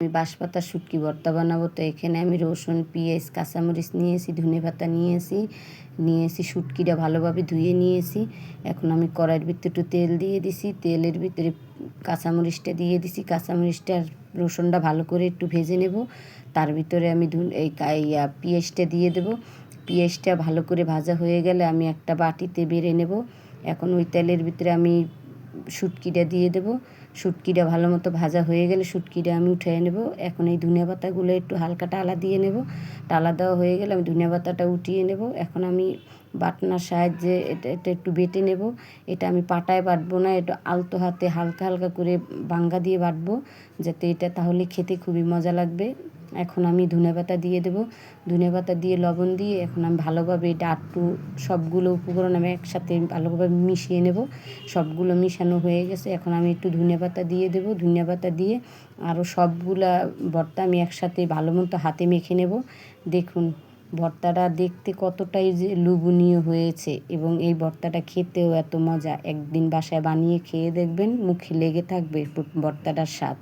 আমি বাঁশপাতার শুটকি ভর্তা বানাবো। তো এখানে আমি রসুন, পেঁয়াজ, কাঁচামরিচ নিয়েছি, ধনেপাতা নিয়েছি শুটকিটা ভালোভাবে ধুয়ে নিয়েছি। এখন আমি কড়াইয়ের ভিতরে একটু তেল দিয়ে দিছি, তেলের ভিতরে কাঁচামরিচটা দিয়ে দিছি, কাঁচামরিচটা আর রসুনটা ভালো করে একটু ভেজে নেব। তার ভিতরে আমি পেঁয়াজটা দিয়ে দেবো। পেঁয়াজটা ভালো করে ভাজা হয়ে গেলে আমি একটা বাটিতে বেড়ে নেব। এখন ওই তেলের ভিতরে আমি শুটকিটা দিয়ে দেবো। শুটকিটা ভালো মতো ভাজা হয়ে গেলে শুটকিটা আমি উঠিয়ে নেব। এখন এই ধনিয়া পাতাগুলো একটু হালকা টালা দিয়ে নেব। টালা দেওয়া হয়ে গেলে আমি ধনিয়া পাতাটা উঠিয়ে নেব। এখন আমি বাটনার সাহায্যে এটা একটু বেটে নেব। এটা আমি পাটায় বাটবো না, এটা আলতো হাতে হালকা হালকা করে বাঙ্গা দিয়ে বাটবো, যাতে এটা তাহলে খেতে খুবই মজা লাগবে। এখন আমি ধনেপাতা দিয়ে দেবো। ধনেপাতা দিয়ে লবণ দিয়ে এখন আমি ভালোভাবে এটা সবগুলো উপকরণ আমি একসাথে ভালোভাবে মিশিয়ে নেব। সবগুলো মিশানো হয়ে গেছে। এখন আমি একটু ধনেপাতা দিয়ে দেবো। ধনেপাতা দিয়ে আরও সবগুলা ভর্তা আমি একসাথে ভালো মতো হাতে মেখে নেব। দেখুন ভর্তাটা দেখতে কতটাই যে লোভনীয় হয়েছে, এবং এই ভর্তাটা খেতেও এত মজা। একদিন বাসায় বানিয়ে খেয়ে দেখবেন, মুখে লেগে থাকবে ভর্তাটার স্বাদ।